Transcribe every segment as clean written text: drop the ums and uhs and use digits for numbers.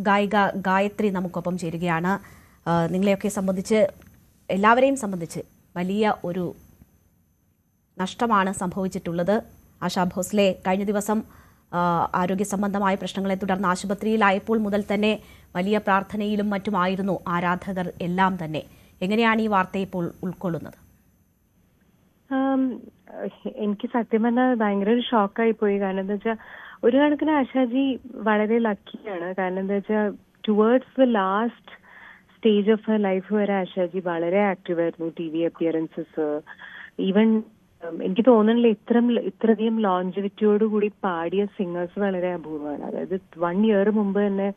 ഗായിക ഗായത്രി നമുക്കൊപ്പം ചേരുകയാണ്. നിങ്ങളെയൊക്കെ സംബന്ധിച്ച്, എല്ലാവരെയും സംബന്ധിച്ച് വലിയ ഒരു നഷ്ടമാണ് സംഭവിച്ചിട്ടുള്ളത്. ആശാ ഭോസ്ലെ കഴിഞ്ഞ ദിവസം ആരോഗ്യ സംബന്ധമായ പ്രശ്നങ്ങളെ തുടർന്ന് ആശുപത്രിയിലായപ്പോൾ മുതൽ തന്നെ വലിയ പ്രാർത്ഥനയിലും മറ്റുമായിരുന്നു ആരാധകർ എല്ലാം തന്നെ. എങ്ങനെയാണ് ഈ വാർത്ത ഇപ്പോൾ ഉൾക്കൊള്ളുന്നത്? എനിക്ക് സത്യം പറഞ്ഞാൽ ഭയങ്കര ഒരു ഷോക്കായി പോയി. കാരണം എന്താ വെച്ചാൽ ഒരു കണക്കിന് ആശാജി വളരെ ലക്കിയാണ്. കാരണം എന്താ വെച്ചാൽ towards the last stage of her life വരെ ആശാജി വളരെ ആക്റ്റീവ് ആയിരുന്നു. TV അപ്പിയറൻസസ്, ഈവൻ എനിക്ക് തോന്നുന്നില്ല ഇത്രയധികം ലോഞ്ചിവിറ്റിയോടുകൂടി പാടിയ സിംഗേഴ്സ് വളരെ അപൂർവമാണ്. അതായത് 1 year മുമ്പ് തന്നെ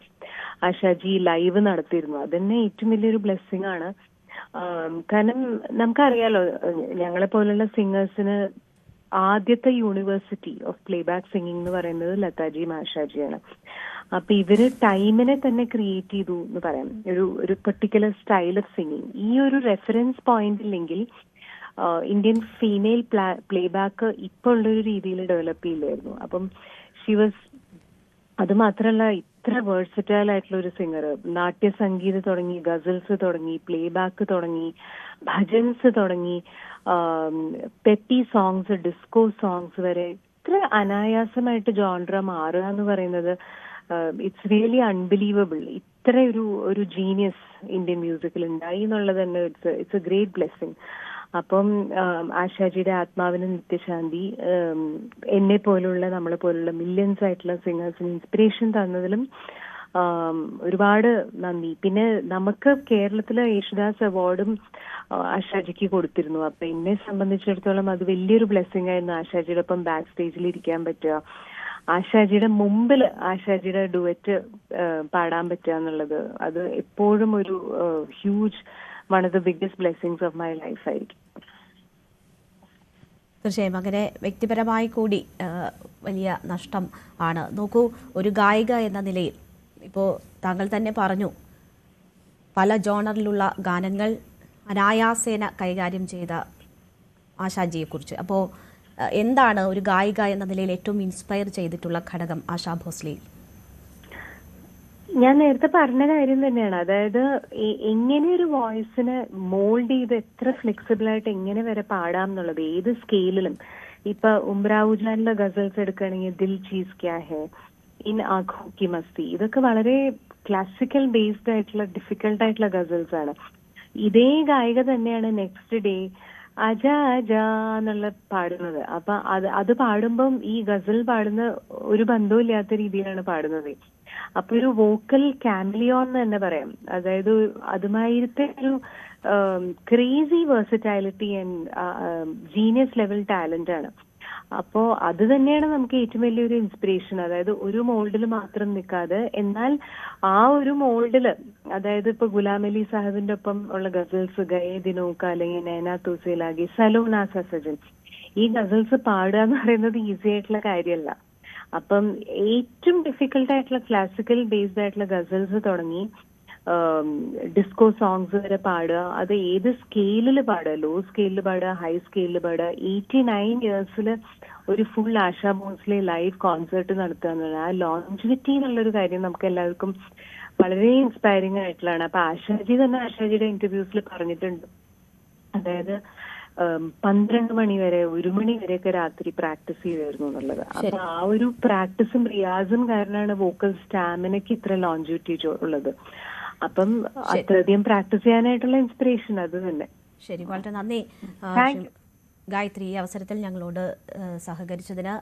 ആശാജി ലൈവ് നടത്തിയിരുന്നു. അതന്നെ ഏറ്റവും വലിയൊരു ബ്ലെസ്സിങ് ആണ്. കാരണം നമുക്കറിയാലോ, ഞങ്ങളെ പോലുള്ള സിംഗേഴ്സിന് ആദ്യത്തെ യൂണിവേഴ്സിറ്റി ഓഫ് പ്ലേബാക്ക് സിംഗിങ് എന്ന് പറയുന്നത് ലതാജിയും ആശാജിയാണ്. അപ്പൊ ഇവര് ടൈമിനെ തന്നെ ക്രിയേറ്റ് ചെയ്തു എന്ന് പറയാം. ഒരു പെർട്ടിക്കുലർ സ്റ്റൈൽ ഓഫ് സിംഗിങ്. ഈ ഒരു റെഫറൻസ് പോയിന്റ് ഇല്ലെങ്കിൽ ഇന്ത്യൻ ഫീമെയിൽ പ്ലേബാക്ക് ഇപ്പൊ ഉള്ളൊരു രീതിയിൽ ഡെവലപ്പ് ചെയ്യില്ലായിരുന്നു. അപ്പം ഷി വാസ്, അത് മാത്രമല്ല ഇത്ര വേഴ്സറ്റൈൽ ആയിട്ടുള്ള ഒരു സിംഗർ. നാട്യസംഗീതം തുടങ്ങി, ഗസൽസ് തുടങ്ങി, പ്ലേബാക്ക് തുടങ്ങി, ഭജൻസ് തുടങ്ങി, പെപ്പി സോങ്സ്, ഡിസ്കോ സോങ്സ് വരെ ഇത്ര അനായാസമായിട്ട് ജോൺറ മാറുക എന്ന് പറയുന്നത് ഇറ്റ്സ് റിയലി അൺബിലീവബിൾ. ഇത്ര ഒരു ജീനിയസ് ഇന്ത്യൻ മ്യൂസിക്കിൽ ഉണ്ടായി എന്നുള്ളത് തന്നെ ഇറ്റ്സ് എ ഗ്രേറ്റ് ബ്ലെസ്സിങ്. അപ്പം ആശാജിയുടെ ആത്മാവിന് നിത്യശാന്തി. എന്നെ പോലുള്ള, നമ്മളെ പോലുള്ള മില്യൺസ് ആയിട്ടുള്ള സിംഗേഴ്സിന് ഇൻസ്പിറേഷൻ തന്നതിലും ഒരുപാട് നന്ദി. പിന്നെ നമുക്ക് കേരളത്തിലെ യേശുദാസ് അവാർഡും ആശാജിക്ക് കൊടുത്തിരുന്നു. അപ്പൊ എന്നെ സംബന്ധിച്ചിടത്തോളം അത് വലിയൊരു ബ്ലെസ്സിങ് ആയിരുന്നു. ആശാജിയുടെ ഒപ്പം ബാക്ക് സ്റ്റേജിൽ ഇരിക്കാൻ പറ്റുക, ആശാജിയുടെ മുമ്പിൽ ആശാജിയുടെ ഡുവറ്റ് പാടാൻ പറ്റുക എന്നുള്ളത്, അത് എപ്പോഴും ഒരു huge, one of the biggest blessings of my life ആയിരിക്കും. തീർച്ചയായും അങ്ങനെ വ്യക്തിപരമായി കൂടി വലിയ നഷ്ടം ആണ്. നോക്കൂ, ഒരു ഗായിക എന്ന നിലയിൽ ഇപ്പോൾ താങ്കൾ തന്നെ പറഞ്ഞു, പല ജോണറിലുള്ള ഗാനങ്ങൾ അനായാസേന കൈകാര്യം ചെയ്ത ആശാജിയെക്കുറിച്ച്. അപ്പോൾ എന്താണ് ഒരു ഗായിക എന്ന നിലയിൽ ഏറ്റവും ഇൻസ്പയർ ചെയ്തിട്ടുള്ള ഘടകം ആശാ ഭോസ്ലെയിൽ? ഞാൻ നേരത്തെ പറഞ്ഞ കാര്യം തന്നെയാണ്. അതായത് എങ്ങനെ ഒരു വോയിസിനെ മോൾഡ് ചെയ്ത് എത്ര ഫ്ലെക്സിബിൾ ആയിട്ട് എങ്ങനെ വരെ പാടാം എന്നുള്ളത്, ഏത് സ്കെയിലിലും. ഇപ്പൊ ഉംറാവ് ജാനിലെ ഗസൽസ് എടുക്കുകയാണെങ്കിൽ ദിൽ ചീസ് ക്യാ ഹേ, ഇൻ ആഖോ കി മസ്തി, ഇതൊക്കെ വളരെ ക്ലാസിക്കൽ ബേസ്ഡ് ആയിട്ടുള്ള ഡിഫിക്കൽട്ട് ആയിട്ടുള്ള ഗസൽസ് ആണ്. ഇതേ ഗായിക തന്നെയാണ് നെക്സ്റ്റ് ഡേ അജാ അജാ എന്നുള്ള പാടുന്നത്. അപ്പൊ അത് പാടുമ്പം ഈ ഗസൽ പാടുന്ന ഒരു ബന്ധവും ഇല്ലാത്ത രീതിയിലാണ് പാടുന്നത്. അപ്പൊ ഒരു വോക്കൽ കാമിലിയോൺ എന്ന് തന്നെ പറയാം. അതായത് അതുമായിട്ട് ഒരു crazy versatility and genius level talent ആണ്. അപ്പോ അത് തന്നെയാണ് നമുക്ക് ഏറ്റവും വലിയൊരു ഇൻസ്പിറേഷൻ. അതായത് ഒരു മോൾഡിൽ മാത്രം നിൽക്കാതെ, എന്നാൽ ആ ഒരു മോൾഡില്, അതായത് ഇപ്പൊ ഗുലാം അലി സാഹിബിന്റെ ഒപ്പം ഉള്ള ഗസൽസ്, ഗയേ ദിനോക്ക അല്ലെങ്കിൽ നൈന തൂസേലാഗി, സലോന സസജൻ, ഈ ഗസൽസ് പാടുക എന്ന് പറയുന്നത് ഈസി ആയിട്ടുള്ള കാര്യമല്ല. അപ്പം ഏറ്റവും ഡിഫിക്കൽട്ട് ആയിട്ടുള്ള ക്ലാസിക്കൽ ബേസ്ഡ് ആയിട്ടുള്ള ഗസൽസ് തുടങ്ങി ഡിസ്കോ സോങ്സ് വരെ പാടുക. അത് ഏത് സ്കെയിലിൽ പാടുക, ലോ സ്കെയിലിൽ പാടുക, ഹൈ സ്കെയിലിൽ പാടുക. 89 years ഒരു full ASHA Bhosle live concert നടത്തുക എന്നുള്ളത്, ആ ലോഞ്ചിവിറ്റി എന്നുള്ളൊരു കാര്യം നമുക്ക് എല്ലാവർക്കും വളരെ ഇൻസ്പയറിംഗ് ആയിട്ടുള്ളതാണ്. അപ്പൊ ആശാജി തന്നെ ആശാജിയുടെ ഇന്റർവ്യൂസിൽ പറഞ്ഞിട്ടുണ്ട്, അതായത് 12 മണി വരെ, 1 മണി വരെയൊക്കെ രാത്രി പ്രാക്ടീസ് ചെയ്യുമായിരുന്നു എന്നുള്ളത്. അപ്പൊ ആ ഒരു പ്രാക്ടീസും റിയാസും കാരണമാണ് വോക്കൽ സ്റ്റാമിനയ്ക്ക് ഇത്ര ലോഞ്ചിവിറ്റി ഉള്ളത്. അപ്പം അത്രയധികം പ്രാക്ടീസ് ചെയ്യാനായിട്ടുള്ള ഇൻസ്പിറേഷൻ അത് തന്നെ. ശരി, വളരെ നന്ദി ഗായത്രി, ഈ അവസരത്തിൽ ഞങ്ങളോട് സഹകരിച്ചതിന്.